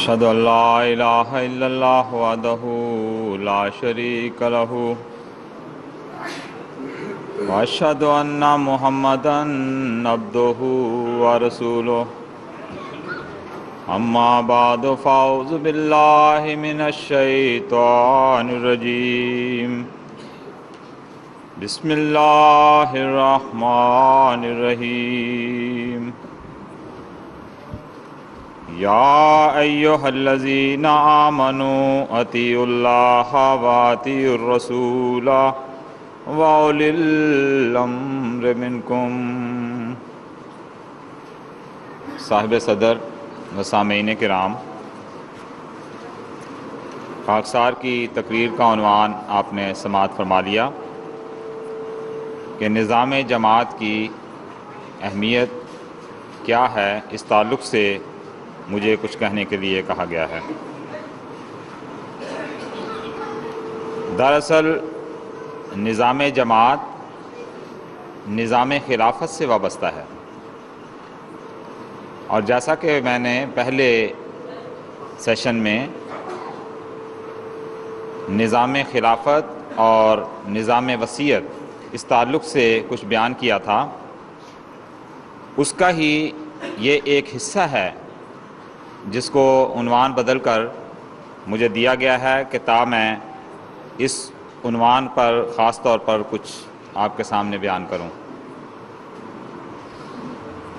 أشهد أن لا إله إلا الله وحده لا شريك له وأشهد أن محمدا عبده ورسوله أما بعد فأعوذ بالله من الشيطان الرجيم بسم الله الرحمن الرحيم يا أيها الذين آمنوا أطيعوا الله وأطيعوا الرسول وأولي الأمر منكم۔ صاحب صدر و سامعین کرام، خاکسار کی تقریر کا عنوان آپ نے سماعت فرما لیا کہ نظام جماعت کی اہمیت کیا ہے، اس تعلق سے مجھے کچھ کہنے کے لیے کہا گیا ہے۔ دراصل نظام جماعت نظام خلافت سے وابستہ ہے، اور جیسا کہ میں نے پہلے سیشن میں نظام خلافت اور نظام وصیت اس تعلق سے کچھ بیان کیا تھا، اس کا ہی یہ ایک حصہ ہے جس کو عنوان بدل کر مجھے دیا گیا ہے کہ میں اس عنوان پر خاص طور پر کچھ آپ کے سامنے بیان کروں،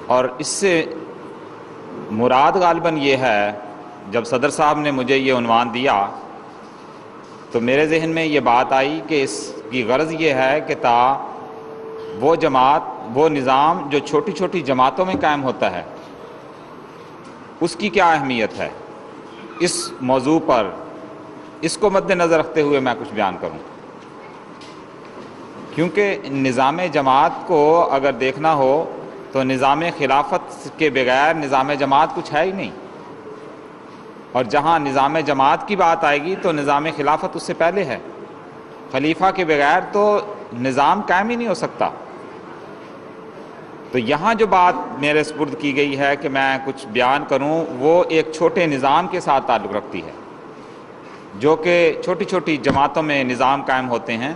اور اس سے مراد غالباً یہ ہے، جب صدر صاحب نے مجھے یہ عنوان دیا تو میرے ذہن میں یہ بات آئی کہ اس کی غرض یہ ہے کہ وہ جماعت، وہ نظام جو چھوٹی چھوٹی جماعتوں میں قائم ہوتا ہے، اس کی کیا اہمیت ہے، اس موضوع پر اس کو مد نظر رکھتے ہوئے میں کچھ بیان کروں۔ کیونکہ نظام جماعت کو اگر دیکھنا ہو تو نظام خلافت کے بغیر نظام جماعت کچھ ہے ہی نہیں، اور جہاں نظام جماعت کی بات آئے گی تو نظام خلافت اس سے پہلے ہے۔ خلیفہ کے بغیر تو نظام قائم ہی نہیں ہو سکتا۔ تو یہاں جو بات میرے سپرد کی گئی ہے کہ میں کچھ بیان کروں، وہ ایک چھوٹے نظام کے ساتھ تعلق رکھتی ہے، جو کہ چھوٹی چھوٹی جماعتوں میں نظام قائم ہوتے ہیں۔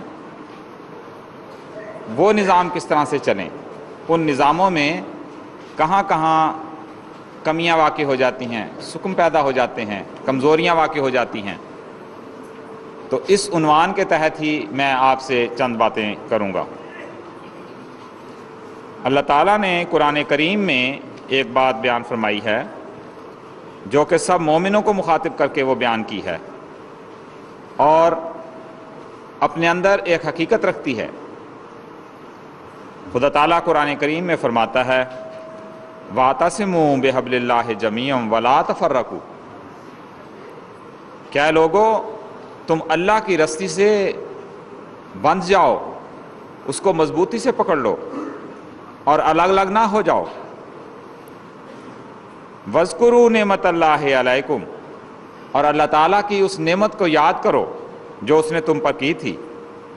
وہ نظام کس طرح سے چلیں، ان نظاموں میں کہاں کہاں کمیاں واقع ہو جاتی ہیں، سکم پیدا ہو جاتے ہیں، کمزوریاں واقع ہو جاتی ہیں، تو اس عنوان کے تحت ہی میں آپ سے چند باتیں کروں گا۔ اللہ تعالیٰ نے قرآن کریم میں ایک بات بیان فرمائی ہے جو کہ سب مومنوں کو مخاطب کر کے وہ بیان کی ہے، اور اپنے اندر ایک حقیقت رکھتی ہے۔ خدا تعالیٰ قرآن کریم میں فرماتا ہے وَاعْتَصِمُوا بِحَبْلِ اللَّهِ جَمِيعًا وَلَا تَفَرَّقُوا، کیا لوگو تم اللہ کی رسی سے بندھ جاؤ، اس کو مضبوطی سے پکڑ لو اور الگ الگ نہ ہو جاؤ۔ وَاذْكُرُوا نِعْمَتَ اللَّهِ عَلَيْكُمْ، اور اللہ تعالیٰ کی اس نعمت کو یاد کرو جو اس نے تم پر کی تھی۔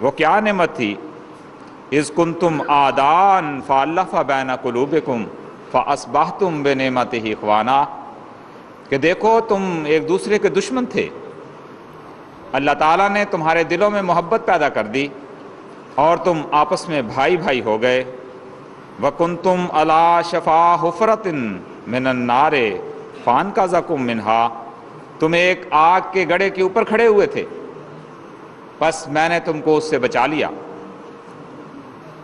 وہ کیا نعمت تھی؟ اذ کنتم اعداء فالف بین قلوبکم فاصبحتم بنعمتہ اخوانا، کہ دیکھو تم ایک دوسرے کے دشمن تھے، اللہ تعالیٰ نے تمہارے دلوں میں محبت پیدا کر دی اور تم آپس میں بھائی بھائی ہو گئے۔ وکنتم علی شفا حفرۃ من النار فانقذکم منہا، تم ایک آگ کے گڑھے کے اوپر کھڑے ہوئے تھے، بس میں نے تم کو اس سے بچا لیا۔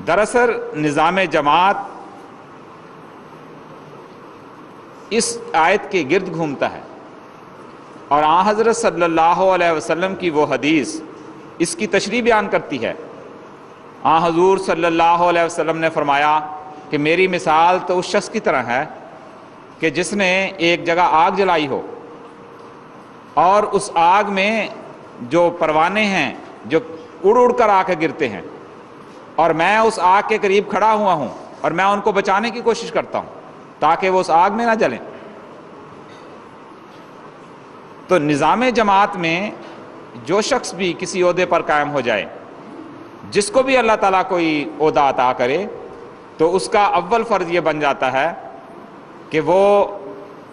دراصل نظام جماعت اس آیت کے گرد گھومتا ہے، اور آن حضرت صلی اللہ علیہ وسلم کی وہ حدیث اس کی تشریح بیان کرتی ہے۔ آن حضور صلی اللہ علیہ وسلم نے فرمایا کہ میری مثال تو اس شخص کی طرح ہے کہ جس نے ایک جگہ آگ جلائی ہو، اور اس آگ میں جو پروانے ہیں جو اڑ اڑ کر آ کے گرتے ہیں، اور میں اس آگ کے قریب کھڑا ہوا ہوں اور میں ان کو بچانے کی کوشش کرتا ہوں تاکہ وہ اس آگ میں نہ جلیں۔ تو نظام جماعت میں جو شخص بھی کسی عہدے پر قائم ہو جائے، جس کو بھی اللہ تعالیٰ کوئی عہدہ عطا کرے، تو اس کا اول فرض یہ بن جاتا ہے کہ وہ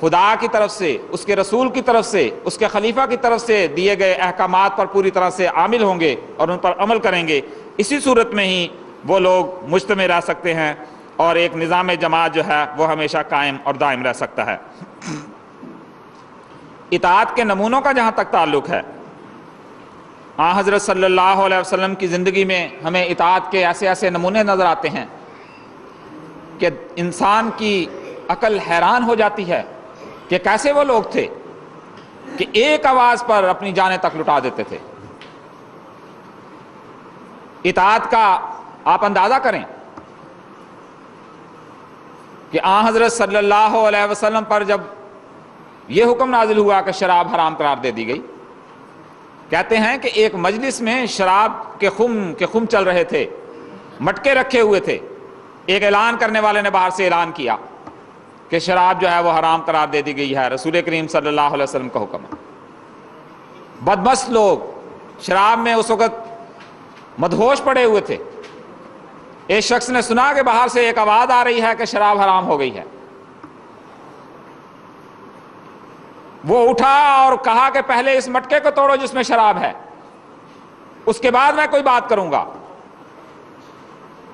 خدا کی طرف سے، اس کے رسول کی طرف سے، اس کے خلیفہ کی طرف سے دیے گئے احکامات پر پوری طرح سے عامل ہوں گے اور ان پر عمل کریں گے، اسی صورت میں ہی وہ لوگ مجتمع رہ سکتے ہیں اور ایک نظام جماعت جو ہے وہ ہمیشہ قائم اور دائم رہ سکتا ہے۔ اطاعت کے نمونوں کا جہاں تک تعلق ہے، آن حضرت صلی اللہ علیہ وسلم کی زندگی میں ہمیں اطاعت کے ایسے ایسے نمونے نظر آتے ہیں کہ انسان کی عقل حیران ہو جاتی ہے کہ کیسے وہ لوگ تھے کہ ایک آواز پر اپنی جانیں تک لٹا دیتے تھے۔ اطاعت کا آپ اندازہ کریں کہ آن حضرت صلی اللہ علیہ وسلم پر جب یہ حکم نازل ہوا کہ شراب حرام قرار دے دی گئی، کہتے ہیں کہ ایک مجلس میں شراب کے خم چل رہے تھے، مٹکے رکھے ہوئے تھے، ایک اعلان کرنے والے نے باہر سے اعلان کیا کہ شراب جو ہے وہ حرام قرار دے دی گئی ہے، رسول کریم صلی اللہ علیہ وسلم کا حکم ہے۔ بدمست لوگ شراب میں اس وقت مدہوش پڑے ہوئے تھے، ایک شخص نے سنا کہ باہر سے ایک آواز آ رہی ہے کہ شراب حرام ہو گئی ہے، وہ اٹھا اور کہا کہ پہلے اس مٹکے کو توڑو جس میں شراب ہے، اس کے بعد میں کوئی بات کروں گا۔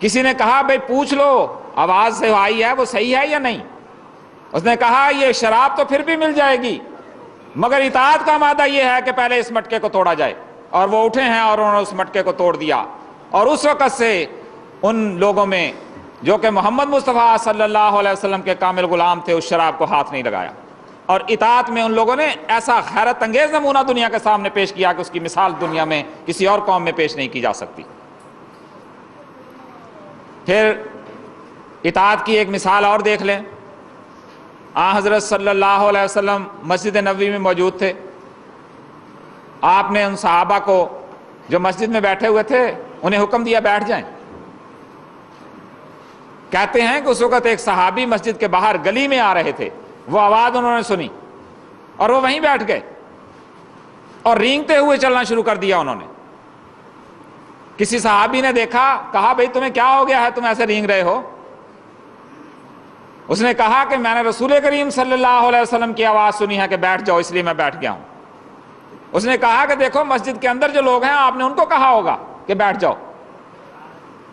کسی نے کہا بھئی پوچھ لو آواز سے آئی ہے وہ صحیح ہے یا نہیں؟ اس نے کہا یہ شراب تو پھر بھی مل جائے گی مگر اطاعت کا مادہ یہ ہے کہ پہلے اس مٹکے کو توڑا جائے، اور وہ اٹھے ہیں اور انہوں نے اس مٹکے کو توڑ دیا، اور اس وقت سے ان لوگوں میں جو کہ محمد مصطفیٰ صلی اللہ علیہ وسلم کے کامل غلام تھے اس شراب کو ہاتھ نہیں لگایا، اور اطاعت میں ان لوگوں نے ایسا حیرت انگیز نمونہ دنیا کے سامنے پیش کیا کہ اس کی مثال دنیا میں کسی اور قوم میں پیش نہیں کی جا سکتی۔ پھر اطاعت کی ایک مثال اور دیکھ لیں، آن حضرت صلی اللہ علیہ وسلم مسجد نبوی میں موجود تھے، آپ نے ان صحابہ کو جو مسجد میں بیٹھے ہوئے تھے انہیں حکم دیا بیٹھ جائیں۔ کہتے ہیں کہ اس وقت ایک صحابی مسجد کے باہر گلی میں آ رہے تھے، وہ آواز انہوں نے سنی اور وہ وہیں بیٹھ گئے اور رینگتے ہوئے چلنا شروع کر دیا انہوں نے۔ کسی صحابی نے دیکھا، کہا بھئی تمہیں کیا ہو گیا ہے، تم ایسے رینگ رہے ہو؟ اس نے کہا کہ میں نے رسول کریم صلی اللہ علیہ وسلم کی آواز سنی ہے کہ بیٹھ جاؤ، اس لیے میں بیٹھ گیا ہوں۔ اس نے کہا کہ دیکھو مسجد کے اندر جو لوگ ہیں آپ نے ان کو کہا ہوگا کہ بیٹھ جاؤ۔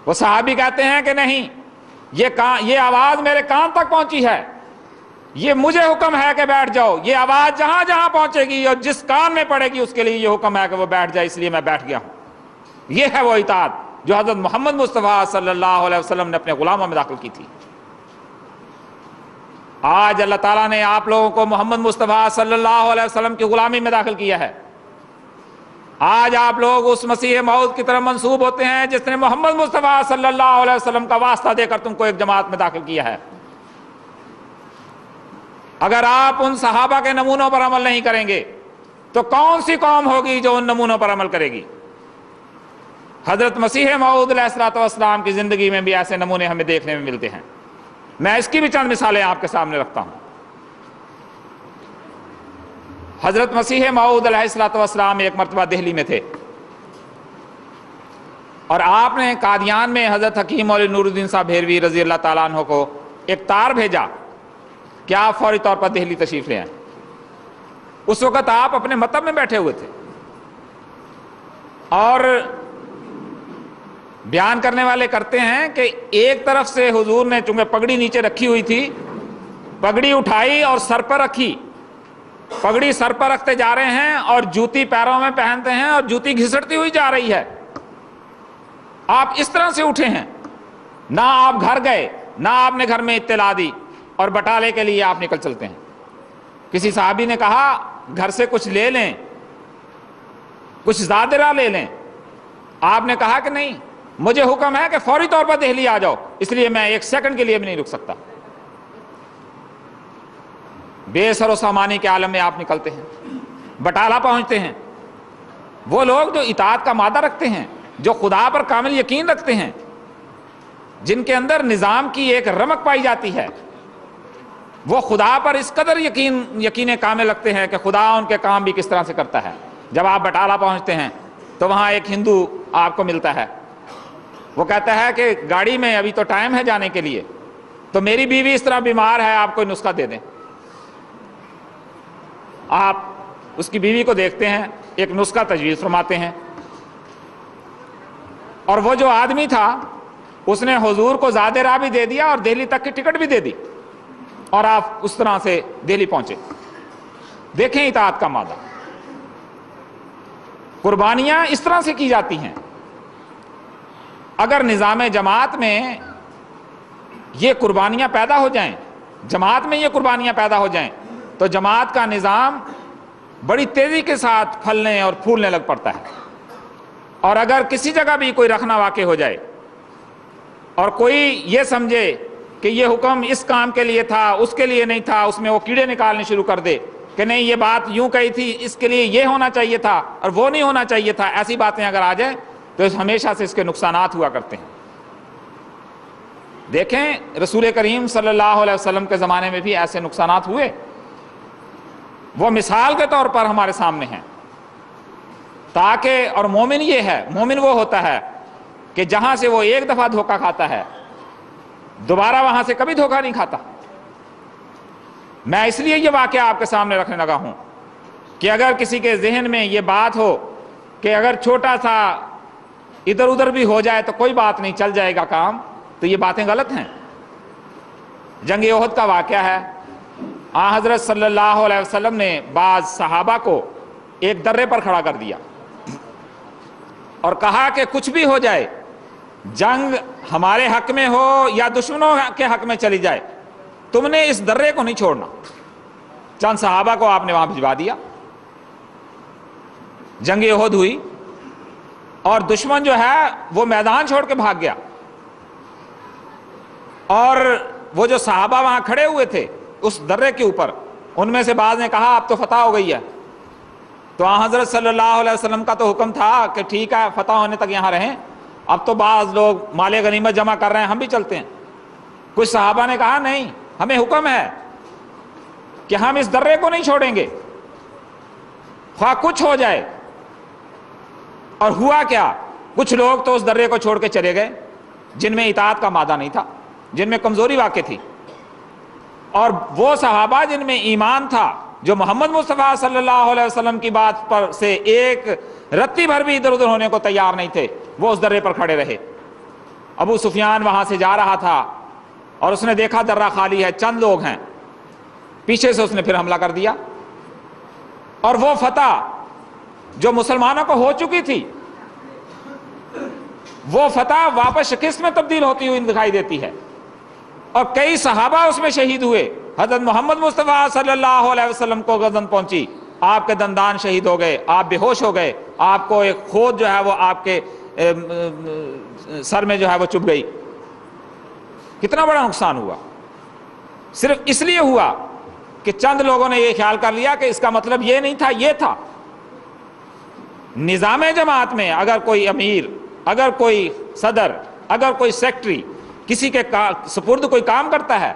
وہ صحابی کہتے ہیں کہ نہیں، یہ آواز میرے کان تک پہنچی ہے، یہ مجھے حکم ہے کہ بیٹھ جاؤ، یہ آواز جہاں جہاں پہنچے گی اور جس کان میں پڑے گی اس کے لیے یہ حکم ہے کہ وہ بیٹھ جائے، اس لیے میں بیٹھ گیا ہوں۔ یہ ہے وہ اطاعت جو حضرت محمد مصطفیٰ صلی اللہ علیہ وسلم نے اپنے غلاموں میں داخل کی تھی۔ آج اللہ تعالیٰ نے آپ لوگوں کو محمد مصطفیٰ صلی اللہ علیہ وسلم کی غلامی میں داخل کیا ہے۔ آج آپ لوگ اس مسیح موعود کی طرف منسوب ہوتے ہیں جس نے محمد مصطفیٰ صلی اللہ علیہ وسلم کا واسطہ دے کر تم کو ایک جماعت میں داخل کیا ہے۔ اگر آپ ان صحابہ کے نمونوں پر عمل نہیں کریں گے تو کون سی قوم ہوگی جو ان نمونوں پر عمل کرے گی؟ حضرت مسیح موعود علیہ الصلوۃ والسلام کی زندگی میں بھی ایسے نمونے ہمیں دیکھنے میں ملتے ہیں۔ میں اس کی بھی چند مثالیں آپ کے سامنے رکھتا ہوں۔ حضرت مسیح موعود علیہ الصلوۃ والسلام ایک مرتبہ دہلی میں تھے اور آپ نے قادیان میں حضرت حکیم مولوی نور الدین صاحب بھیروی رضی اللہ تعالیٰ عنہ کو ایک تار بھیجا کہ آپ فوری طور پر دہلی تشریف لے آئیں۔ اس وقت آپ اپنے مطب میں بیٹھے ہوئے تھے اور بیان کرنے والے کرتے ہیں کہ ایک طرف سے حضور نے چونکہ پگڑی نیچے رکھی ہوئی تھی، پگڑی اٹھائی اور سر پر رکھی، پگڑی سر پر رکھتے جا رہے ہیں اور جوتی پیروں میں پہنتے ہیں اور جوتی گھسٹتی ہوئی جا رہی ہے۔ آپ اس طرح سے اٹھے ہیں، نہ آپ گھر گئے نہ آپ نے گھر میں اطلاع دی اور بٹالے کے لیے آپ نکل چلتے ہیں۔ کسی صحابی نے کہا گھر سے کچھ لے لیں، کچھ زادرہ لے لیں۔ آپ نے کہا کہ نہیں، مجھے حکم ہے کہ فوری طور پر دہلی آ جاؤ، اس لیے میں ایک سیکنڈ کے لیے بھی نہیں رک سکتا۔ بے سر و سامانی کے عالم میں آپ نکلتے ہیں، بٹالہ پہنچتے ہیں۔ وہ لوگ جو اطاعت کا مادہ رکھتے ہیں، جو خدا پر کامل یقین رکھتے ہیں، جن کے اندر نظام کی ایک رمق پائی جاتی ہے، وہ خدا پر اس قدر یقین کامل رکھتے ہیں کہ خدا ان کے کام بھی کس طرح سے کرتا ہے۔ جب آپ بٹالہ پہنچتے ہیں تو وہاں ایک ہندو آپ کو ملتا ہے، وہ کہتا ہے کہ گاڑی میں ابھی تو ٹائم ہے جانے کے لیے، تو میری بیوی اس طرح بیمار ہے، آپ کوئی نسخہ دے دیں۔ آپ اس کی بیوی کو دیکھتے ہیں، ایک نسخہ تجویز فرماتے ہیں، اور وہ جو آدمی تھا اس نے حضور کو زاد راہ بھی دے دیا اور دہلی تک کی ٹکٹ بھی دے دی، اور آپ اس طرح سے دہلی پہنچے۔ دیکھیں اطاعت کا مادہ، قربانیاں اس طرح سے کی جاتی ہیں۔ اگر نظام جماعت میں یہ قربانیاں پیدا ہو جائیں، جماعت میں یہ قربانیاں پیدا ہو جائیں، تو جماعت کا نظام بڑی تیزی کے ساتھ پھلنے اور پھولنے لگ پڑتا ہے۔ اور اگر کسی جگہ بھی کوئی رکھنا واقع ہو جائے اور کوئی یہ سمجھے کہ یہ حکم اس کام کے لیے تھا، اس کے لیے نہیں تھا، اس میں وہ کیڑے نکالنے شروع کر دے کہ نہیں یہ بات یوں کہی تھی، اس کے لیے یہ ہونا چاہیے تھا اور وہ نہیں ہونا چاہیے تھا، ایسی باتیں اگر آ جائیں تو ہمیشہ سے اس کے نقصانات ہوا کرتے ہیں۔ دیکھیں رسول کریم صلی اللہ علیہ وسلم کے زمانے میں بھی ایسے نقصانات ہوئے، وہ مثال کے طور پر ہمارے سامنے ہیں۔ تاکہ اور مومن یہ ہے، مومن وہ ہوتا ہے کہ جہاں سے وہ ایک دفعہ دھوکہ کھاتا ہے دوبارہ وہاں سے کبھی دھوکہ نہیں کھاتا۔ میں اس لیے یہ واقعہ آپ کے سامنے رکھنے لگا ہوں کہ اگر کسی کے ذہن میں یہ بات ہو کہ اگر چھوٹا سا ادھر ادھر بھی ہو جائے تو کوئی بات نہیں، چل جائے گا کام، تو یہ باتیں غلط ہیں۔ جنگ احد کا واقعہ ہے، آن حضرت صلی اللہ علیہ وسلم نے بعض صحابہ کو ایک درے پر کھڑا کر دیا اور کہا کہ کچھ بھی ہو جائے، جنگ ہمارے حق میں ہو یا دشمنوں کے حق میں چلی جائے، تم نے اس درے کو نہیں چھوڑنا۔ چند صحابہ کو آپ نے وہاں بھجوا دیا، جنگ احد ہوئی اور دشمن جو ہے وہ میدان چھوڑ کے بھاگ گیا، اور وہ جو صحابہ وہاں کھڑے ہوئے تھے اس درے کے اوپر، ان میں سے بعض نے کہا اب تو فتح ہو گئی ہے۔ تو آن حضرت صلی اللہ علیہ وسلم کا تو حکم تھا کہ ٹھیک ہے فتح ہونے تک یہاں رہیں، اب تو بعض لوگ مال غنیمت جمع کر رہے ہیں، ہم بھی چلتے ہیں۔ کچھ صحابہ نے کہا نہیں، ہمیں حکم ہے کہ ہم اس درے کو نہیں چھوڑیں گے خواہ کچھ ہو جائے۔ اور ہوا کیا، کچھ لوگ تو اس درے کو چھوڑ کے چلے گئے جن میں اطاعت کا مادہ نہیں تھا، جن میں کمزوری واقع تھی، اور وہ صحابہ جن میں ایمان تھا، جو محمد مصطفیٰ صلی اللہ علیہ وسلم کی بات پر سے ایک رتی بھر بھی ادھر ادھر ہونے کو تیار نہیں تھے، وہ اس درے پر کھڑے رہے۔ ابو سفیان وہاں سے جا رہا تھا اور اس نے دیکھا درہ خالی ہے، چند لوگ ہیں، پیچھے سے اس نے پھر حملہ کر دیا، اور وہ فتح جو مسلمانوں کو ہو چکی تھی وہ فتح واپس شکست میں تبدیل ہوتی ہوئی دکھائی دیتی ہے، اور کئی صحابہ اس میں شہید ہوئے۔ حضرت محمد مصطفیٰ صلی اللہ علیہ وسلم کو گردن پہنچی، آپ کے دندان شہید ہو گئے، آپ بے ہوش ہو گئے، آپ کو ایک کھود جو ہے وہ آپ کے سر میں جو ہے وہ چبھ گئی۔ کتنا بڑا نقصان ہوا، صرف اس لیے ہوا کہ چند لوگوں نے یہ خیال کر لیا کہ اس کا مطلب یہ نہیں تھا، یہ تھا۔ نظام جماعت میں اگر کوئی امیر، اگر کوئی صدر، اگر کوئی سیکٹری کسی کے سپرد کوئی کام کرتا ہے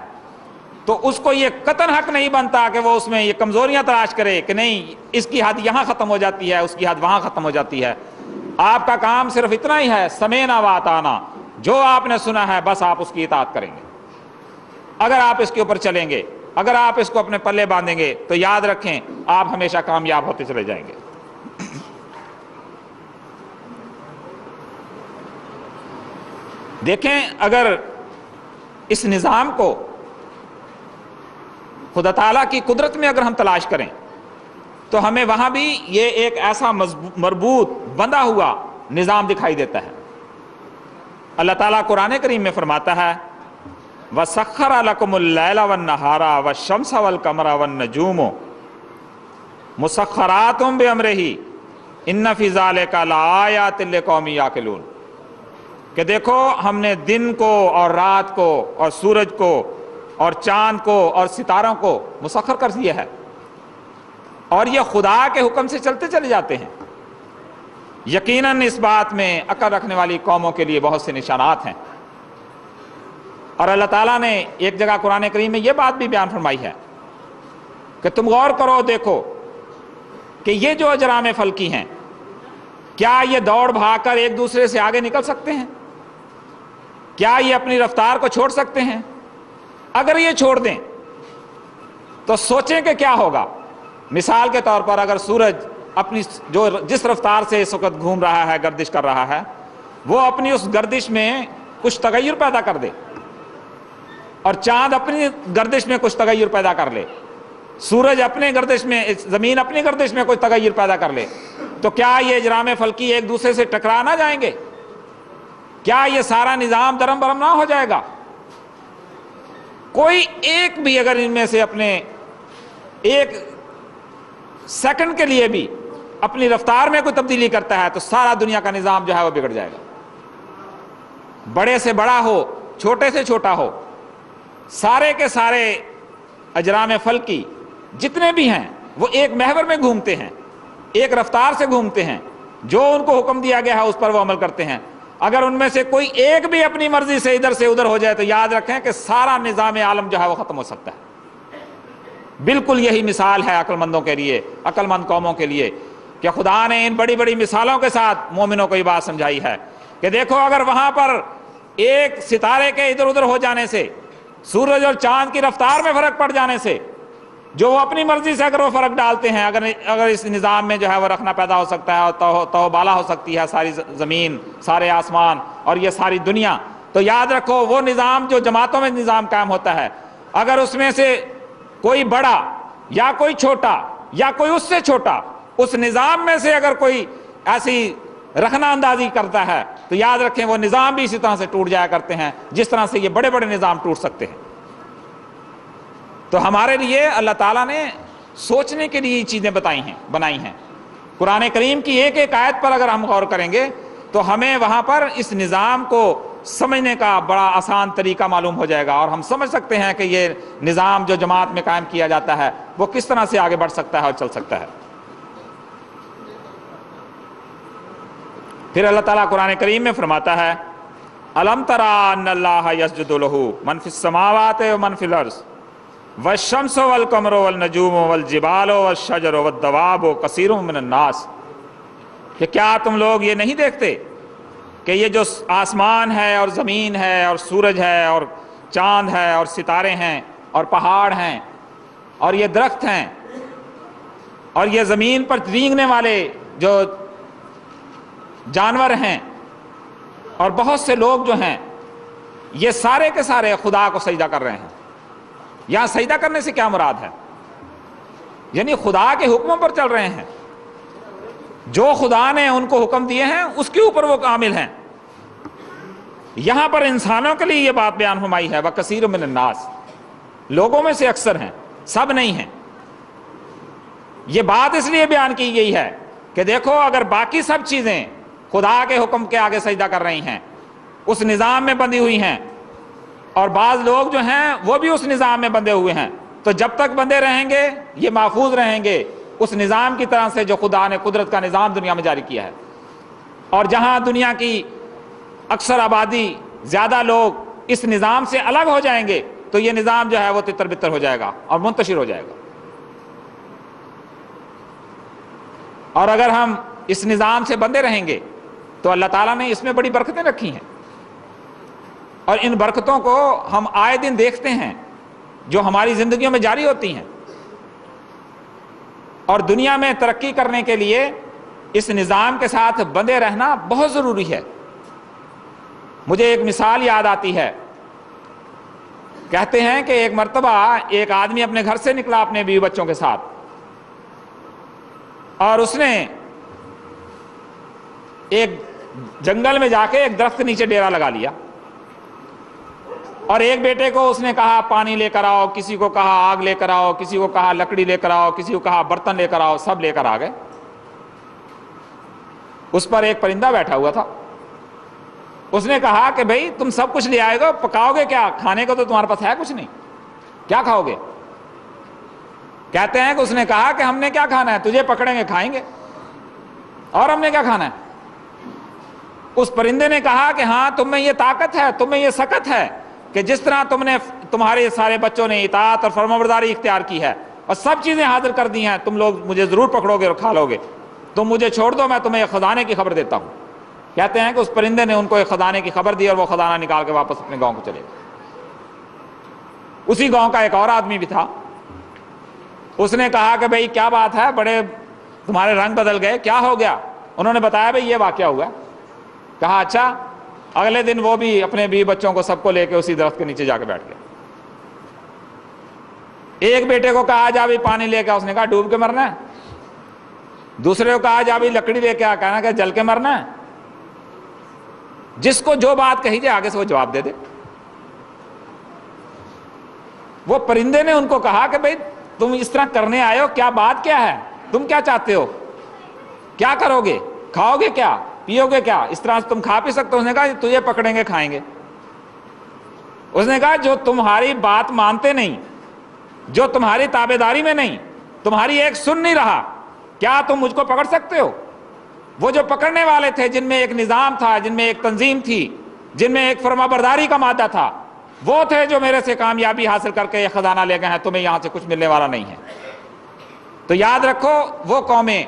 تو اس کو یہ قطعاً حق نہیں بنتا کہ وہ اس میں یہ کمزوریاں تلاش کرے کہ نہیں اس کی حد یہاں ختم ہو جاتی ہے، اس کی حد وہاں ختم ہو جاتی ہے۔ آپ کا کام صرف اتنا ہی ہے، سمینا و اطعنا، جو آپ نے سنا ہے بس آپ اس کی اطاعت کریں گے۔ اگر آپ اس کے اوپر چلیں گے، اگر آپ اس کو اپنے پلے باندھیں گے تو یاد رکھیں آپ ہمیشہ کامیاب ہوتے چلے جائیں گے۔ دیکھیں اگر اس نظام کو خدا تعالیٰ کی قدرت میں اگر ہم تلاش کریں تو ہمیں وہاں بھی یہ ایک ایسا مربوط بندھا ہوا نظام دکھائی دیتا ہے۔ اللہ تعالیٰ قرآن کریم میں فرماتا ہے وَسَخَّرَ لَكُمُ اللَّيْلَ وَالنَّهَارَ وَالشَّمْسَ وَالْقَمَرَ وَالنُّجُومُ مُسَخَّرَاتٌ بِأَمْرِهِ إِنَّ فِي ذَلِكَ لَآيَاتٍ لِقَوْمٍ يَعْقِلُونَ، کہ دیکھو ہم نے دن کو اور رات کو اور سورج کو اور چاند کو اور ستاروں کو مسخر کر دیا ہے، اور یہ خدا کے حکم سے چلتے چلے جاتے ہیں۔ یقیناً اس بات میں عقل رکھنے والی قوموں کے لیے بہت سے نشانات ہیں۔ اور اللہ تعالیٰ نے ایک جگہ قرآن کریم میں یہ بات بھی بیان فرمائی ہے کہ تم غور کرو، دیکھو کہ یہ جو اجرام فلکی ہیں کیا یہ دوڑ بھاگ کر ایک دوسرے سے آگے نکل سکتے ہیں؟ کیا یہ اپنی رفتار کو چھوڑ سکتے ہیں؟ اگر یہ چھوڑ دیں تو سوچیں کہ کیا ہوگا۔ مثال کے طور پر اگر سورج اپنی جس رفتار سے اس وقت گھوم رہا ہے، گردش کر رہا ہے، وہ اپنی اس گردش میں کچھ تغیر پیدا کر دے، اور چاند اپنی گردش میں کچھ تغیر پیدا کر لے، سورج اپنے گردش میں، زمین اپنی گردش میں کچھ تغیر پیدا کر لے، تو کیا یہ اجرام فلکی ایک دوسرے سے ٹکرا نہ جائیں گے؟ کیا یہ سارا نظام درم برم نہ ہو جائے گا؟ کوئی ایک بھی اگر ان میں سے اپنے ایک سیکنڈ کے لیے بھی اپنی رفتار میں کوئی تبدیلی کرتا ہے تو سارا دنیا کا نظام جو ہے وہ بگڑ جائے گا. بڑے سے بڑا ہو، چھوٹے سے چھوٹا ہو، سارے کے سارے اجرام فلکی جتنے بھی ہیں وہ ایک محور میں گھومتے ہیں، ایک رفتار سے گھومتے ہیں، جو ان کو حکم دیا گیا ہے اس پر وہ عمل کرتے ہیں. اگر ان میں سے کوئی ایک بھی اپنی مرضی سے ادھر سے ادھر ہو جائے تو یاد رکھیں کہ سارا نظام عالم جو ہے وہ ختم ہو سکتا ہے. بالکل یہی مثال ہے عقل مندوں کے لیے، عقل مند قوموں کے لیے، کہ خدا نے ان بڑی بڑی مثالوں کے ساتھ مومنوں کو یہ بات سمجھائی ہے کہ دیکھو اگر وہاں پر ایک ستارے کے ادھر ادھر ہو جانے سے، سورج اور چاند کی رفتار میں فرق پڑ جانے سے، جو وہ اپنی مرضی سے اگر وہ فرق ڈالتے ہیں، اگر اس نظام میں جو ہے وہ رکھنا پیدا ہو سکتا ہے اور تو بالا ہو سکتی ہے ساری زمین، سارے آسمان اور یہ ساری دنیا، تو یاد رکھو وہ نظام جو جماعتوں میں نظام قائم ہوتا ہے، اگر اس میں سے کوئی بڑا یا کوئی چھوٹا یا کوئی اس سے چھوٹا اس نظام میں سے اگر کوئی ایسی رخنہ اندازی کرتا ہے تو یاد رکھیں وہ نظام بھی اسی طرح سے ٹوٹ جایا کرتے ہیں جس طرح سے یہ بڑے بڑے نظام ٹوٹ سکتے ہیں. تو ہمارے لیے اللہ تعالیٰ نے سوچنے کے لیے یہ چیزیں بنائی ہیں. قرآن کریم کی ایک ایک آیت پر اگر ہم غور کریں گے تو ہمیں وہاں پر اس نظام کو سمجھنے کا بڑا آسان طریقہ معلوم ہو جائے گا، اور ہم سمجھ سکتے ہیں کہ یہ نظام جو جماعت میں قائم کیا جاتا ہے وہ کس طرح سے آگے بڑھ سکتا ہے اور چل سکتا ہے. پھر اللہ تعالیٰ قرآن کریم میں فرماتا ہے الم تری ان اللہ یسجد لہ من فی السماوات و من فی الارض والشمس والقمر والنجوم والجبال والشجر والدواب کثیر من الناس، کہ کیا تم لوگ یہ نہیں دیکھتے کہ یہ جو آسمان ہے اور زمین ہے اور سورج ہے اور چاند ہے اور ستارے ہیں اور پہاڑ ہیں اور یہ درخت ہیں اور یہ زمین پر رینگنے والے جو جانور ہیں اور بہت سے لوگ جو ہیں، یہ سارے کے سارے خدا کو سجدہ کر رہے ہیں. یہاں سجدہ کرنے سے کیا مراد ہے؟ یعنی خدا کے حکموں پر چل رہے ہیں، جو خدا نے ان کو حکم دیے ہیں اس کے اوپر وہ کامل ہیں. یہاں پر انسانوں کے لیے یہ بات بیان فرمائی ہے وَكَثِيرٌ مِّنَ النَّاسِ، لوگوں میں سے اکثر ہیں، سب نہیں ہیں. یہ بات اس لیے بیان کی گئی ہے کہ دیکھو اگر باقی سب چیزیں خدا کے حکم کے آگے سجدہ کر رہی ہیں، اس نظام میں بندھی ہوئی ہیں، اور بعض لوگ جو ہیں وہ بھی اس نظام میں بندھے ہوئے ہیں، تو جب تک بندے رہیں گے یہ محفوظ رہیں گے اس نظام کی طرح سے جو خدا نے قدرت کا نظام دنیا میں جاری کیا ہے. اور جہاں دنیا کی اکثر آبادی، زیادہ لوگ اس نظام سے الگ ہو جائیں گے تو یہ نظام جو ہے وہ تتر بتر ہو جائے گا اور منتشر ہو جائے گا. اور اگر ہم اس نظام سے بندے رہیں گے تو اللہ تعالیٰ نے اس میں بڑی برکتیں رکھی ہیں، اور ان برکتوں کو ہم آئے دن دیکھتے ہیں جو ہماری زندگیوں میں جاری ہوتی ہیں. اور دنیا میں ترقی کرنے کے لیے اس نظام کے ساتھ بندے رہنا بہت ضروری ہے. مجھے ایک مثال یاد آتی ہے. کہتے ہیں کہ ایک مرتبہ ایک آدمی اپنے گھر سے نکلا اپنے بیوی بچوں کے ساتھ، اور اس نے ایک جنگل میں جا کے ایک درخت کے نیچے ڈیرا لگا لیا، اور ایک بیٹے کو اس نے کہا پانی لے کر آؤ، کسی کو کہا آگ لے کر آؤ، کسی کو کہا لکڑی لے کر آؤ، کسی کو کہا برتن لے کر آؤ، سب لے کر آ گئے. اس پر ایک پرندہ بیٹھا ہوا تھا. اس نے کہا کہ بھئی تم سب کچھ لے آئے گا، پکاؤ گے کیا؟ کھانے کو تو تمہارے پاس ہے کچھ نہیں، کیا کھاؤ گے؟ کہتے ہیں کہ اس نے کہا کہ ہم نے کیا کھانا ہے، تجھے پکڑیں گے کھائیں گے، اور ہم نے کیا کھانا ہے؟ اس پرندے نے کہا کہ ہاں تم میں یہ طاقت ہے، تم میں یہ سکت ہے کہ جس طرح تمہارے سارے بچوں نے اطاعت اور فرمانبرداری اختیار کی ہے اور سب چیزیں حاضر کر دی ہیں، تم لوگ مجھے ضرور پکڑو گے اور کھا لو گے، تم مجھے چھوڑ دو، میں تمہیں ایک خزانے کی خبر دیتا ہوں. کہتے ہیں کہ اس پرندے نے ان کو ایک خزانے کی خبر دی اور وہ خزانہ نکال کے واپس اپنے گاؤں کو چلے گئے. اسی گاؤں کا ایک اور آدمی بھی تھا. اس نے کہا کہ بھئی کیا بات ہے، بڑے تمہارے رنگ بدل گئے، کیا ہو گیا؟ انہوں نے بتایا بھئی یہ واقعہ ہوا۔ کہا اچھا۔ اگلے دن وہ بھی اپنے بیوی بچوں کو سب کو لے کے اسی درخت کے نیچے جا کے بیٹھ گئے۔ ایک بیٹے کو کہا جا بھی پانی لے کے، اس نے کہا ڈوب کے مرنا ہے۔ دوسرے کو کہا جا بھی لکڑی لے کے آ، کہنا کہ جل کے مرنا ہے۔ جس کو جو بات کہی جائے آگے سے وہ جواب دے دے۔ وہ پرندے نے ان کو کہا کہ بھئی تم اس طرح کرنے آئے ہو، کیا بات کیا ہے، تم کیا چاہتے ہو، کیا کرو گے، کھاؤ گے کیا، پیو گے کیا، اس طرح تم کھا پی سکتے ہو؟ اس نے کہا تجھے پکڑیں گے کھائیں گے۔ اس نے کہا جو تمہاری بات مانتے نہیں، جو تمہاری تابعداری میں نہیں، تمہاری ایک سن نہیں رہا، کیا تم مجھ کو پکڑ سکتے ہو؟ وہ جو پکڑنے والے تھے، جن میں ایک نظام تھا، جن میں ایک تنظیم تھی، جن میں ایک فرما برداری کا مادہ تھا، وہ تھے جو میرے سے کامیابی حاصل کر کے یہ خزانہ لے گئے ہیں، تمہیں یہاں سے کچھ ملنے والا نہیں ہے۔ تو یاد رکھو، وہ قومیں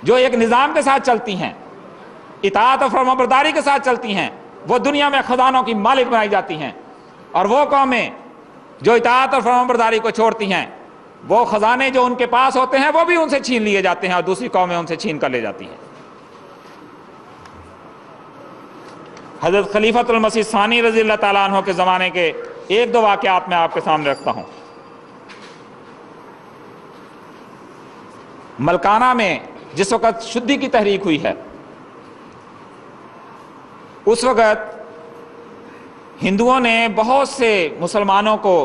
جو ایک نظام کے ساتھ چلتی ہیں، اطاعت اور فرما برداری کے ساتھ چلتی ہیں، وہ دنیا میں خزانوں کی مالک بنائی جاتی ہیں، اور وہ قومیں جو اطاعت اور فرما برداری کو چھوڑتی ہیں، وہ خزانے جو ان کے پاس ہوتے ہیں وہ بھی ان سے چھین لیے جاتے ہیں، اور دوسری قومیں ان سے چھین کر لے جاتی ہیں۔ حضرت خلیفۃ المسیح ثانی رضی اللہ تعالیٰ عنہ کے زمانے کے ایک دو واقعات میں آپ کے سامنے رکھتا ہوں۔ ملکانہ میں جس وقت شدی کی تحریک ہوئی ہے، اس وقت ہندوؤں نے بہت سے مسلمانوں کو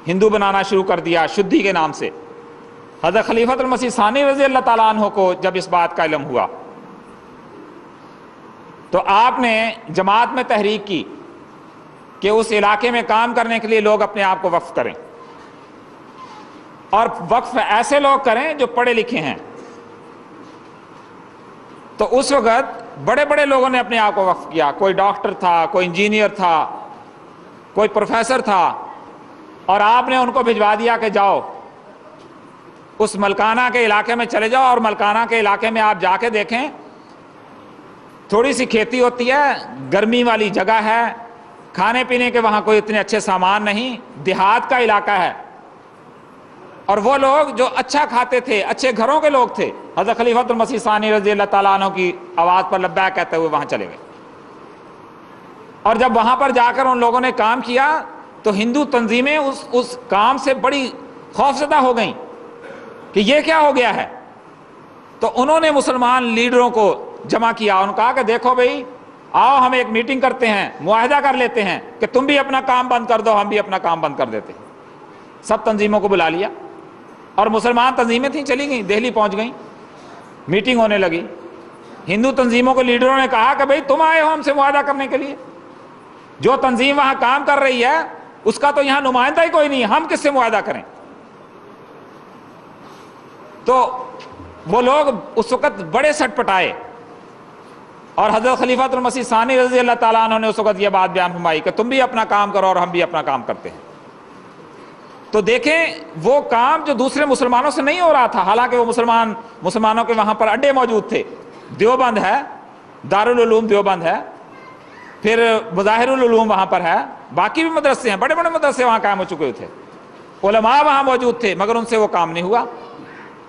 ہندو بنانا شروع کر دیا شدی کے نام سے۔ حضرت خلیفۃ المسیح ثانی رضی اللہ تعالیٰ عنہ کو جب اس بات کا علم ہوا تو آپ نے جماعت میں تحریک کی کہ اس علاقے میں کام کرنے کے لیے لوگ اپنے آپ کو وقف کریں، اور وقف ایسے لوگ کریں جو پڑھے لکھے ہیں۔ تو اس وقت بڑے بڑے لوگوں نے اپنے آپ کو وقف کیا، کوئی ڈاکٹر تھا، کوئی انجینئر تھا، کوئی پروفیسر تھا، اور آپ نے ان کو بھجوا دیا کہ جاؤ اس ملکانہ کے علاقے میں چلے جاؤ، اور ملکانہ کے علاقے میں آپ جا کے دیکھیں، تھوڑی سی کھیتی ہوتی ہے، گرمی والی جگہ ہے، کھانے پینے کے وہاں کوئی اتنے اچھے سامان نہیں، دیہات کا علاقہ ہے، اور وہ لوگ جو اچھا کھاتے تھے، اچھے گھروں کے لوگ تھے، حضرت خلیفۃ المسیح ثانی رضی اللہ تعالیٰ عنہ کی آواز پر لبیک کہتے ہوئے وہاں چلے گئے۔ اور جب وہاں پر جا کر ان لوگوں نے کام کیا تو ہندو تنظیمیں اس کام سے بڑی خوفزدہ ہو گئیں کہ یہ کیا ہو گیا ہے۔ تو انہوں نے مسلمان لیڈروں کو جمع کیا، انہوں نے کہا کہ دیکھو بھئی، آؤ ہم ایک میٹنگ کرتے ہیں، معاہدہ کر لیتے ہیں کہ تم بھی اپنا کام بند کر دو، ہم بھی اپنا کام بند کر دیتے ہیں۔ سب تنظیموں کو بلا لیا، اور مسلمان تنظیمیں تھیں چلی گئیں، دہلی پہنچ گئیں، میٹنگ ہونے لگی۔ ہندو تنظیموں کو لیڈروں نے کہا کہ بھئی تم آئے ہو ہم سے معاہدہ کرنے کے لیے، جو تنظیم وہاں کام کر رہی ہے اس کا تو یہاں نمائندہ ہی کوئی نہیں، ہم کس سے معاہدہ کریں؟ تو وہ لوگ اس وقت بڑے سٹ پٹائے، اور حضرت خلیفۃ المسیح ثانی رضی اللہ تعالیٰ عنہ نے اس وقت یہ بات بیان فرمائی کہ تم بھی اپنا کام کرو اور ہم بھی اپنا کام کرتے ہیں۔ تو دیکھیں وہ کام جو دوسرے مسلمانوں سے نہیں ہو رہا تھا، حالانکہ وہ مسلمانوں کے وہاں پر اڈے موجود تھے، دیوبند ہے، دارالعلوم دیوبند ہے، پھر مظاہر العلوم وہاں پر ہے، باقی بھی مدرسے ہیں، بڑے بڑے مدرسے وہاں قائم ہو چکے تھے، علماء وہاں موجود تھے، مگر ان سے وہ کام نہیں ہوا۔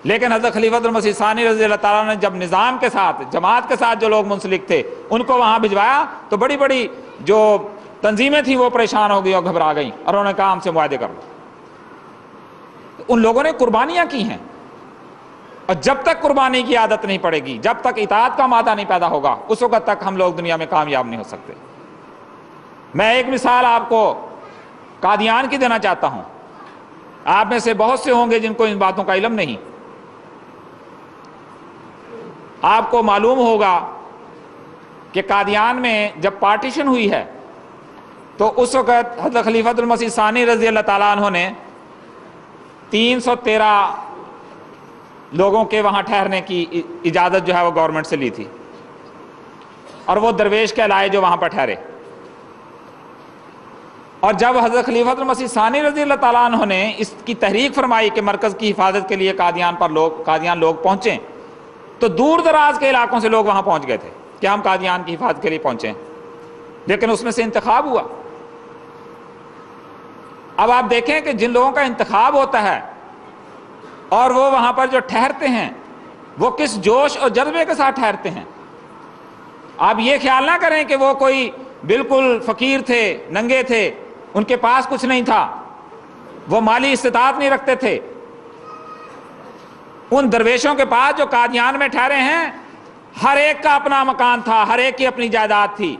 لیکن حضرت خلیفۃ المسیح ثانی رضی اللہ تعالیٰ نے جب نظام کے ساتھ، جماعت کے ساتھ جو لوگ منسلک تھے ان کو وہاں بھجوایا تو بڑی بڑی جو تنظیمیں تھیں وہ پریشان ہو گئی اور گھبرا گئیں، اور انہوں نے کہا ہم سے معاہدے کر لو۔ ان لوگوں نے قربانیاں کی ہیں، اور جب تک قربانی کی عادت نہیں پڑے گی، جب تک اطاعت کا مادہ نہیں پیدا ہوگا، اس وقت تک ہم لوگ دنیا میں کامیاب نہیں ہو سکتے۔ میں ایک مثال آپ کو قادیان کی دینا چاہتا ہوں، آپ میں سے بہت سے ہوں گے جن کو ان باتوں کا علم نہیں۔ آپ کو معلوم ہوگا کہ قادیان میں جب پارٹیشن ہوئی ہے تو اس وقت حضرت خلیفۃ المسیح ثانی رضی اللہ تعالیٰ عنہ نے 313 لوگوں کے وہاں ٹھہرنے کی اجازت جو ہے وہ گورنمنٹ سے لی تھی، اور وہ درویش کہلائے جو وہاں پر ٹھہرے۔ اور جب حضرت خلیفۃ المسیح ثانی رضی اللہ تعالیٰ عنہ نے اس کی تحریک فرمائی کہ مرکز کی حفاظت کے لیے قادیان لوگ پہنچیں، تو دور دراز کے علاقوں سے لوگ وہاں پہنچ گئے تھے کہ ہم قادیان کی حفاظت کے لیے پہنچیں، لیکن اس میں سے انتخاب ہوا۔ اب آپ دیکھیں کہ جن لوگوں کا انتخاب ہوتا ہے اور وہ وہاں پر جو ٹھہرتے ہیں وہ کس جوش اور جذبے کے ساتھ ٹھہرتے ہیں۔ آپ یہ خیال نہ کریں کہ وہ کوئی بالکل فقیر تھے، ننگے تھے، ان کے پاس کچھ نہیں تھا، وہ مالی استطاعت نہیں رکھتے تھے۔ ان درویشوں کے پاس جو قادیان میں ٹھہرے ہیں، ہر ایک کا اپنا مکان تھا، ہر ایک کی اپنی جائیداد تھی،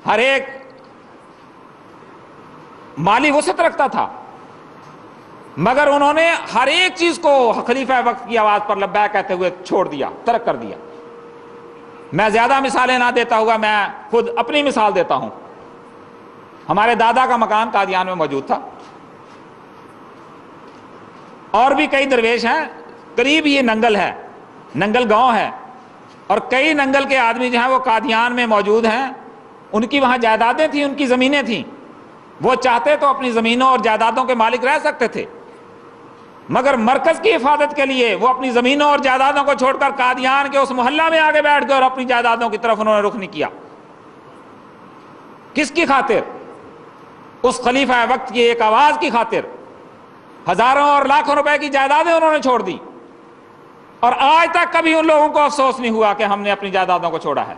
ہر ایک مالی وسعت رکھتا تھا، مگر انہوں نے ہر ایک چیز کو خلیفہ وقت کی آواز پر لبیک کہتے ہوئے چھوڑ دیا، ترک کر دیا۔ میں زیادہ مثالیں نہ دیتا ہوا، میں خود اپنی مثال دیتا ہوں۔ ہمارے دادا کا مکان قادیان میں موجود تھا، اور بھی کئی درویش ہیں، قریب یہ ننگل ہے، ننگل گاؤں ہے، اور کئی ننگل کے آدمی جو ہیں وہ قادیان میں موجود ہیں، ان کی وہاں جائیدادیں تھیں، ان کی زمینیں تھیں، وہ چاہتے تو اپنی زمینوں اور جائیدادوں کے مالک رہ سکتے تھے، مگر مرکز کی حفاظت کے لیے وہ اپنی زمینوں اور جائیدادوں کو چھوڑ کر قادیان کے اس محلہ میں آگے بیٹھ گئے اور اپنی جائیدادوں کی طرف انہوں نے رخ نہیں کیا۔ کس کی خاطر؟ اس خلیفہ وقت کی ایک آواز کی خاطر ہزاروں اور لاکھوں روپے کی جائیدادیں انہوں نے چھوڑ دی، اور آج تک کبھی ان لوگوں کو افسوس نہیں ہوا کہ ہم نے اپنی جائیدادوں کو چھوڑا ہے۔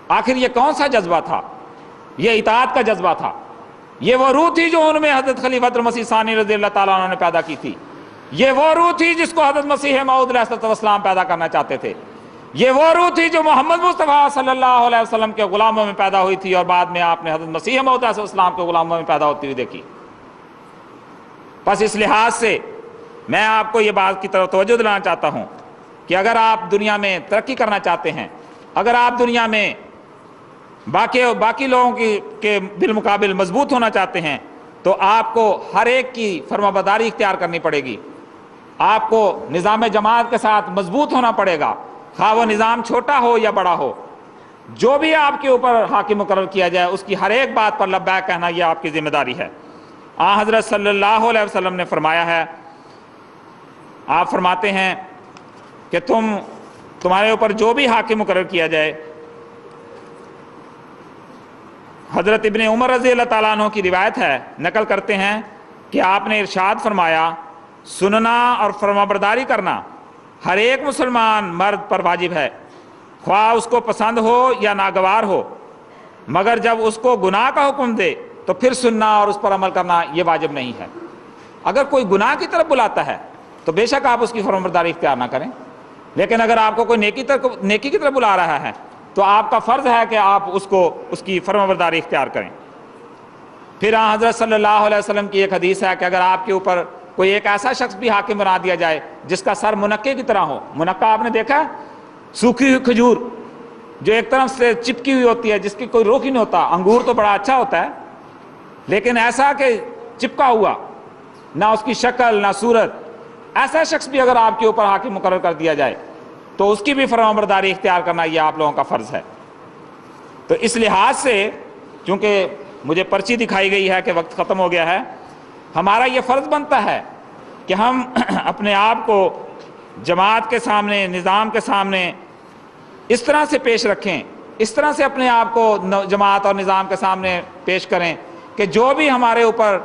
آخر یہ کون سا جذبہ تھا؟ یہ اطاعت کا جذبہ تھا، یہ وہ روح تھی جو ان میں حضرت خلیفۃ المسیح ثانی رضی اللہ تعالیٰ عنہ نے پیدا کی تھی، یہ وہ روح تھی جس کو حضرت مسیح موعود علیہ السلام پیدا کرنا چاہتے تھے، یہ وہ روح تھی جو محمد مصطفیٰ صلی اللہ علیہ وسلم کے غلاموں میں پیدا ہوئی تھی، اور بعد میں آپ نے حضرت مسیح موعود علیہ السلام کے غلاموں میں پیدا ہوتی ہوئی دیکھی۔ بس اس لحاظ سے میں آپ کو یہ بات کی طرف توجہ دلانا چاہتا ہوں کہ اگر آپ دنیا میں ترقی کرنا چاہتے ہیں، اگر آپ دنیا میں باقی لوگوں کے بالمقابل مضبوط ہونا چاہتے ہیں، تو آپ کو ہر ایک کی فرمانبرداری اختیار کرنی پڑے گی، آپ کو نظام جماعت کے ساتھ مضبوط ہونا پڑے گا، خواہ وہ نظام چھوٹا ہو یا بڑا ہو، جو بھی آپ کے اوپر حاکم مقرر کیا جائے اس کی ہر ایک بات پر لبیک کہنا یہ آپ کی ذمہ داری ہے۔ آن حضرت صلی اللہ علیہ وسلم نے فرمایا ہے، آپ فرماتے ہیں کہ تمہارے اوپر جو بھی حاکم مقرر کیا جائے، حضرت ابن عمر رضی اللہ تعالیٰ عنہ کی روایت ہے، نقل کرتے ہیں کہ آپ نے ارشاد فرمایا، سننا اور فرمانبرداری کرنا ہر ایک مسلمان مرد پر واجب ہے، خواہ اس کو پسند ہو یا ناگوار ہو، مگر جب اس کو گناہ کا حکم دے تو پھر سننا اور اس پر عمل کرنا یہ واجب نہیں ہے۔ اگر کوئی گناہ کی طرف بلاتا ہے تو بے شک آپ اس کی فرمانبرداری اختیار نہ کریں، لیکن اگر آپ کو کوئی نیکی کی طرف بلا رہا ہے تو آپ کا فرض ہے کہ آپ اس کی فرمانبرداری اختیار کریں۔ پھر حضرت صلی اللہ علیہ وسلم کی ایک حدیث ہے کہ اگر آپ کے اوپر کوئی ایک ایسا شخص بھی حاکم بنا دیا جائے جس کا سر منقے کی طرح ہو، منقہ آپ نے دیکھا ہے، سوکھی ہوئی کھجور جو ایک طرف سے چپکی ہوئی ہوتی ہے، جس کی کوئی روح ہی نہیں ہوتا، انگور تو بڑا اچھا ہوتا ہے لیکن ایسا کہ چپکا ہوا، نہ اس کی شکل نہ صورت، ایسا شخص بھی اگر آپ کے اوپر حاکم مقرر کر دیا جائے تو اس کی بھی فرمانبرداری اختیار کرنا یہ آپ لوگوں کا فرض ہے۔ تو اس لحاظ سے چونکہ مجھے پرچی دکھائی گئی ہے کہ وقت ختم ہو گیا ہے، ہمارا یہ فرض بنتا ہے کہ ہم اپنے آپ کو جماعت کے سامنے، نظام کے سامنے اس طرح سے پیش رکھیں، اس طرح سے اپنے آپ کو جماعت اور نظام کے سامنے پیش کریں کہ جو بھی ہمارے اوپر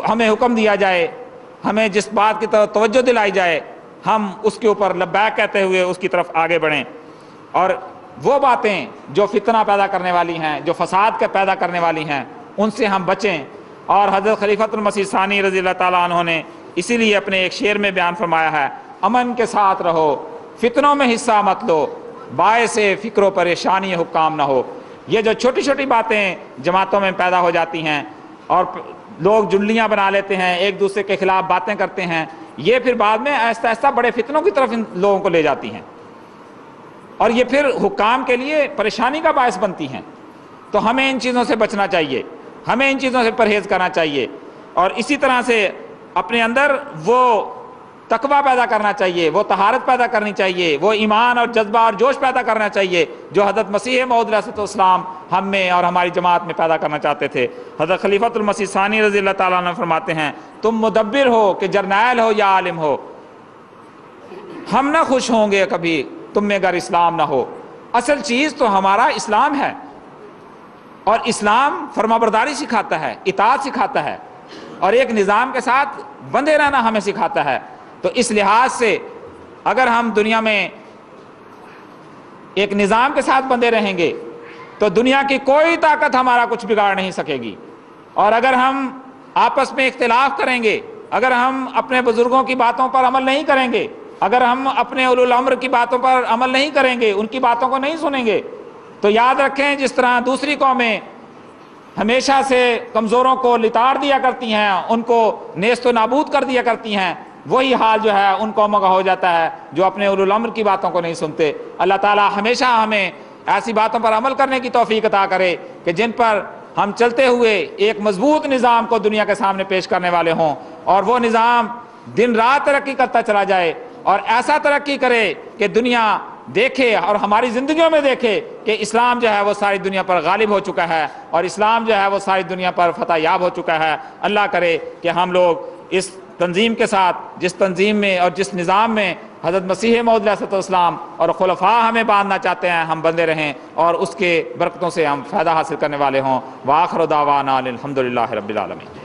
ہمیں حکم دیا جائے، ہمیں جس بات کی طرف توجہ دلائی جائے، ہم اس کے اوپر لبیک کہتے ہوئے اس کی طرف آگے بڑھیں، اور وہ باتیں جو فتنہ پیدا کرنے والی ہیں، جو فساد کے پیدا کرنے والی ہیں، ان سے ہم بچیں۔ اور حضرت خلیفۃ المسیح ثانی رضی اللہ تعالیٰ عنہ نے اسی لیے اپنے ایک شعر میں بیان فرمایا ہے، امن کے ساتھ رہو، فتنوں میں حصہ مت لو، باعث فکر و پریشانی حکام نہ ہو۔ یہ جو چھوٹی چھوٹی باتیں جماعتوں میں پیدا ہو جاتی ہیں اور لوگ جنلیاں بنا لیتے ہیں، ایک دوسرے کے خلاف باتیں کرتے ہیں، یہ پھر بعد میں آہستہ آہستہ بڑے فتنوں کی طرف ان لوگوں کو لے جاتی ہیں، اور یہ پھر حکام کے لیے پریشانی کا باعث بنتی ہیں۔ تو ہمیں ان چیزوں سے بچنا چاہیے، ہمیں ان چیزوں سے پرہیز کرنا چاہیے، اور اسی طرح سے اپنے اندر وہ تقویٰ پیدا کرنا چاہیے، وہ طہارت پیدا کرنی چاہیے، وہ ایمان اور جذبہ اور جوش پیدا کرنا چاہیے جو حضرت مسیح موعود علیہ السلام ہم میں اور ہماری جماعت میں پیدا کرنا چاہتے تھے۔ حضرت خلیفۃ المسیح ثانی رضی اللہ تعالیٰ عنہ فرماتے ہیں، تم مدبر ہو کہ جرنیل ہو یا عالم ہو، ہم نہ خوش ہوں گے کبھی تم میں اگر اسلام نہ ہو۔ اصل چیز تو ہمارا اسلام ہے، اور اسلام فرمانبرداری سکھاتا ہے، اطاعت سکھاتا ہے۔ اور ایک نظام کے ساتھ بندھے رہنا ہمیں سکھاتا ہے۔ تو اس لحاظ سے اگر ہم دنیا میں ایک نظام کے ساتھ بندھے رہیں گے تو دنیا کی کوئی طاقت ہمارا کچھ بگاڑ نہیں سکے گی، اور اگر ہم آپس میں اختلاف کریں گے، اگر ہم اپنے بزرگوں کی باتوں پر عمل نہیں کریں گے، اگر ہم اپنے اولو الامر کی باتوں پر عمل نہیں کریں گے، ان کی باتوں کو نہیں سنیں گے، تو یاد رکھیں جس طرح دوسری قومیں ہمیشہ سے کمزوروں کو لتاڑ دیا کرتی ہیں، ان کو نیست و نابود کر دیا کرتی ہیں، وہی حال جو ہے ان قوموں کا ہو جاتا ہے جو اپنے اولو الامر کی باتوں کو نہیں سنتے۔ اللہ تعالی ہمیشہ ہمیں ایسی باتوں پر عمل کرنے کی توفیق عطا کرے کہ جن پر ہم چلتے ہوئے ایک مضبوط نظام کو دنیا کے سامنے پیش کرنے والے ہوں، اور وہ نظام دن رات ترقی کرتا چلا جائے، اور ایسا ترقی کرے کہ دنیا دیکھے اور ہماری زندگیوں میں دیکھے کہ اسلام جو ہے وہ ساری دنیا پر غالب ہو چکا ہے، اور اسلام جو ہے وہ ساری دنیا پر فتح یاب ہو چکا ہے۔ اللہ کرے کہ ہم لوگ اس تنظیم کے ساتھ، جس تنظیم میں اور جس نظام میں حضرت مسیح موعود علیہ السلام اور خلفاء ہمیں باندھنا چاہتے ہیں، ہم بندے رہیں اور اس کے برکتوں سے ہم فائدہ حاصل کرنے والے ہوں۔ وآخر دعوانا الحمدللہ رب العالمین۔